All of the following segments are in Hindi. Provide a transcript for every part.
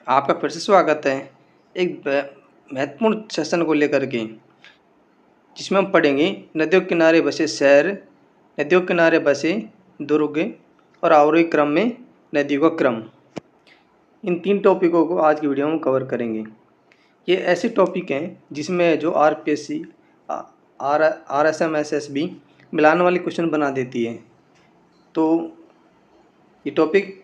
आपका फिर से स्वागत है एक महत्वपूर्ण सेशन को लेकर के, जिसमें हम पढ़ेंगे नदियों के किनारे बसे शहर, नदियों के किनारे बसे दुर्ग और आरोही क्रम में नदियों का क्रम। इन 3 टॉपिकों को आज की वीडियो में कवर करेंगे। ये ऐसे टॉपिक हैं जिसमें जो आरपीएससी, आरएसएमएसएसबी मिलाने वाली क्वेश्चन बना देती है। तो ये टॉपिक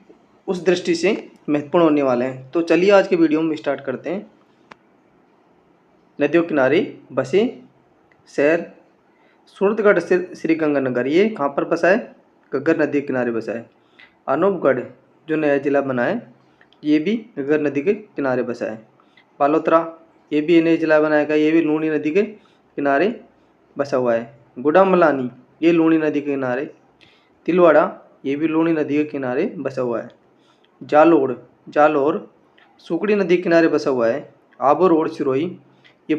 उस दृष्टि से महत्वपूर्ण होने वाले हैं। तो चलिए आज के वीडियो में स्टार्ट करते हैं। नदियों किनारे बसे शहर, सूरतगढ़ से श्रीगंगानगर, ये कहाँ पर बसा है? घग्गर नदी के किनारे बसा है। अनूपगढ़ जो नया जिला बना है, ये भी घग्गर नदी के किनारे बसा है। बालोतरा ये भी नया जिला बनाएगा, ये भी लूणी नदी के किनारे बसा हुआ है। गुडामलानी ये लूणी नदी के किनारे। तिलवाड़ा ये भी लूणी नदी के किनारे बसा हुआ है। जालोर सुकड़ी नदी के किनारे बसा हुआ है। आबू और सिरोही ये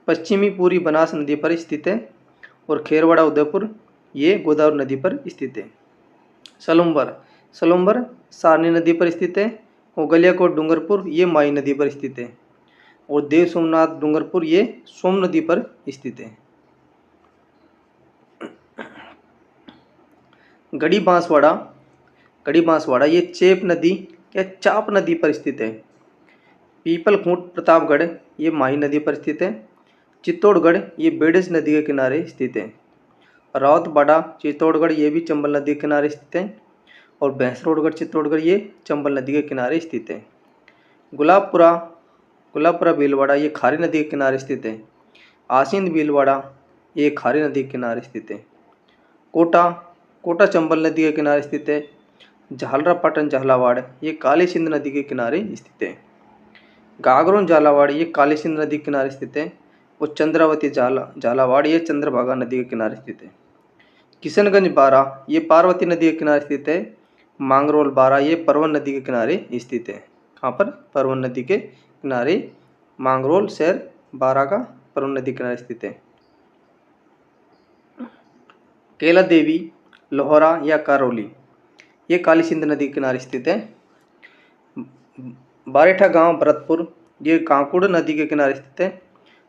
पश्चिमी पूरी बनास नदी पर स्थित है। और खेरवाड़ा उदयपुर ये गोदावरी नदी पर स्थित है। सलुम्बर सारनी नदी पर स्थित है। और गलियाकोट डूंगरपुर ये माई नदी पर स्थित है। और देव सोमनाथ डूंगरपुर ये सोम नदी पर स्थित है। गढ़ी बांसवाड़ा ये चेप नदी या चाप नदी पर स्थित है। पीपल खूंट प्रतापगढ़ ये माही नदी पर स्थित है। चित्तौड़गढ़ ये बेडस नदी के किनारे स्थित है। रावतबाड़ा चित्तौड़गढ़ ये भी चंबल नदी के किनारे स्थित है। और भैंसरोडगढ़ चित्तौड़गढ़ ये चंबल नदी के किनारे स्थित है। गुलाबपुरा भीलवाड़ा ये खारी नदी के किनारे स्थित है। आसींद भीलवाड़ा ये खारी नदी के किनारे स्थित है। कोटा चंबल नदी के किनारे स्थित है। झालरापाटन झालावाड़ ये काली सिंध नदी के किनारे स्थित है। गागरोन झालावाड़ ये काली सिंध नदी के किनारे स्थित है। और चंद्रावती झालावाड़ ये चंद्रभागा नदी के किनारे स्थित है। किशनगंज बारा ये पार्वती नदी के किनारे स्थित है। मांगरोल बारा ये परवन नदी के किनारे स्थित है। कहाँ पर? परवन नदी के किनारे मांगरोल शहर बारा का परवन नदी के किनारे स्थित है। केला देवी लोहरा या करौली ये काली सिंध नदी के किनारे स्थित है। बारेठा गांव भरतपुर ये कांकुड़ नदी के किनारे स्थित है।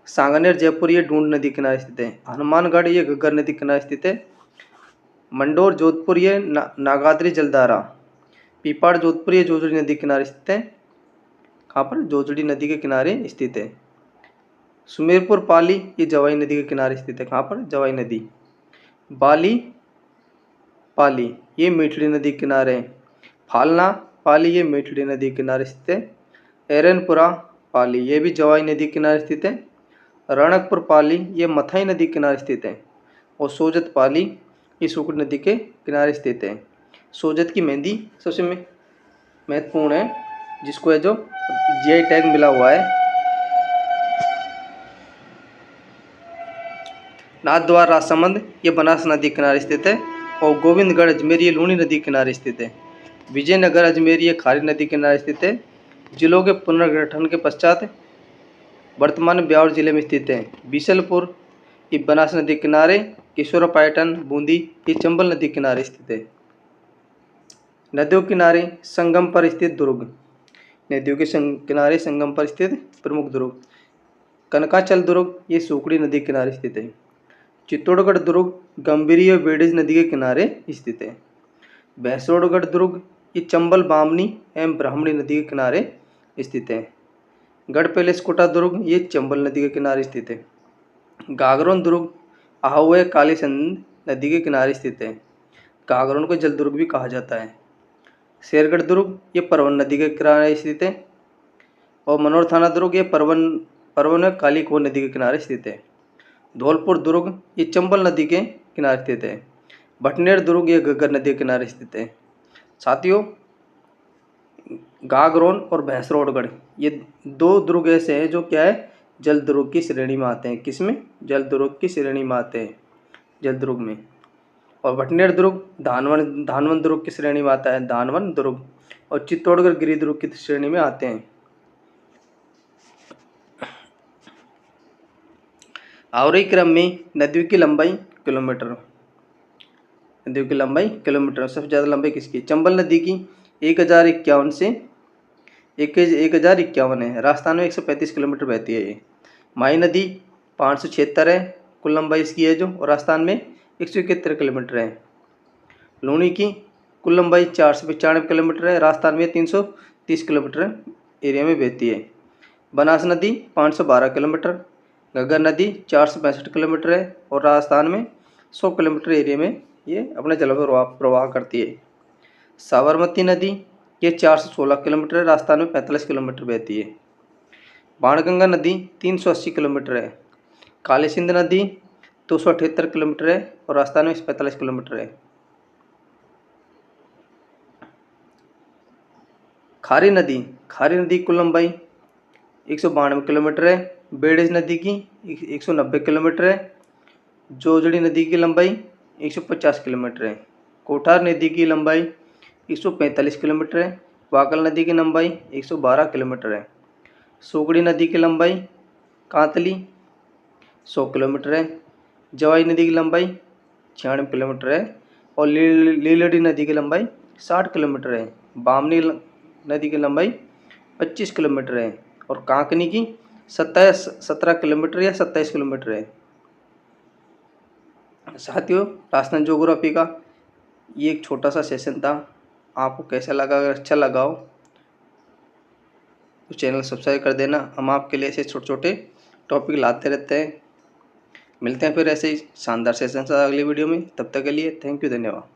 सांगनेर जयपुर ये ढूंढ नदी के किनारे स्थित है। हनुमानगढ़ ये घग्गर नदी के किनारे स्थित है। मंडोर जोधपुर ये नागाद्री जलधारा। पीपाड़ जोधपुर ये जोजड़ी नदी के किनारे स्थित है। कहाँ पर? जोजड़ी नदी के किनारे स्थित है। सुमेरपुर पाली ये जवाई नदी के किनारे स्थित है। कहाँ पर? जवाई नदी। पाली ये मीठड़ी नदी के किनारे है। फालना पाली ये मीठड़ी नदी के किनारे स्थित है। एरनपुरा पाली ये भी जवाई नदी के किनारे स्थित है। रणकपुर पाली ये मथाई नदी के किनारे स्थित है। और सोजत पाली ये सुकड़ी नदी के किनारे स्थित है। सोजत की मेहंदी सबसे महत्वपूर्ण है, जिसको है जो जीआई टैग मिला हुआ है। नाथद्वार राजसमंद ये बनास नदी के किनारे स्थित है। और गोविंदगढ़ अजमेर ये लूणी नदी के किनारे स्थित है। विजयनगर अजमेर ये खारी नदी के किनारे स्थित है। जिलों के पुनर्गठन के पश्चात वर्तमान में ब्यावर जिले में स्थित है। बीसलपुर ये बनास नदी के किनारे। किशोरपाटन बूंदी ये चंबल नदी के किनारे स्थित है। नदियों के किनारे संगम पर स्थित दुर्ग, नदियों के किनारे संगम पर स्थित प्रमुख दुर्ग। कनकाचल दुर्ग ये सुकड़ी नदी के किनारे स्थित है। चित्तौड़गढ़ दुर्ग गंभीरी और बेडज नदी के किनारे स्थित है। भैंसरोडगढ़ दुर्ग ये चंबल बामनी एवं ब्राह्मणी नदी के किनारे स्थित है। गढ़ पैलेस कोटा दुर्ग ये चंबल नदी के किनारे स्थित है। गागरोन दुर्ग आहुए काली सिंध नदी के किनारे स्थित है। गागरोन को जल दुर्ग भी कहा जाता है। शेरगढ़ दुर्ग ये परवन नदी के किनारे स्थित है। और मनोर थाना दुर्ग ये परवन में कालीकोट नदी के किनारे स्थित है। धौलपुर दुर्ग ये चंबल नदी के किनारे स्थित है। भटनेर दुर्ग ये घग्गर नदी के किनारे स्थित है। साथियों, गागरोन और भैंसरोडगढ़ ये 2 दुर्ग ऐसे हैं जो क्या है, जल दुर्ग की श्रेणी में आते हैं। किसमें? जल दुर्ग की श्रेणी में आते हैं, जल दुर्ग में। और भटनेर दुर्ग धानवन दुर्ग की श्रेणी में आता है, धानवन दुर्ग। और चित्तौड़गढ़ गिरी दुर्ग की श्रेणी में आते हैं। आरोही क्रम में नदियों की लंबाई किलोमीटर। नदियों की लंबाई किलोमीटर। सबसे ज़्यादा लंबाई किसकी? चंबल नदी की 1051 से 1051 है। राजस्थान में 135 किलोमीटर बहती है ये। माही नदी 576 है कुल लंबाई इसकी है जो, और राजस्थान में 171 किलोमीटर है। लूनी की कुल लंबाई 495 किलोमीटर है, राजस्थान में 330 किलोमीटर एरिया में बहती है। बनास नदी 512 किलोमीटर, घग्गर नदी 465 किलोमीटर है, और राजस्थान में 100 किलोमीटर एरिया में ये अपने जल प्रवाह करती है। साबरमती नदी ये 416 किलोमीटर है, राजस्थान में 45 किलोमीटर बहती है। बाणगंगा नदी 380 किलोमीटर है। काली सिंध नदी 278 किलोमीटर है, और राजस्थान में 45 किलोमीटर है। खारी नदी कुल लंबाई 192 किलोमीटर है। बेड़िज नदी की 190 किलोमीटर है। जोजड़ी नदी की लंबाई 150 किलोमीटर है। कोठार नदी की लंबाई 145 किलोमीटर है। वाकल नदी की लंबाई 112 किलोमीटर है। सोगड़ी नदी की लंबाई कांतली 100 किलोमीटर है। जवाई नदी की लंबाई 96 किलोमीटर है, और लीलड़ी नदी की लंबाई 60 किलोमीटर है। बामनी नदी की लंबाई 25 किलोमीटर है, और कांकनी की 17 किलोमीटर या 27 किलोमीटर है। साथियों, राजस्थान ज्योग्राफी का ये एक छोटा सा सेशन था। आपको कैसा लगा? अगर अच्छा लगा हो तो चैनल सब्सक्राइब कर देना। हम आपके लिए ऐसे छोटे छोटे टॉपिक लाते रहते हैं। मिलते हैं फिर ऐसे ही शानदार सेशन से अगली वीडियो में। तब तक के लिए थैंक यू, धन्यवाद।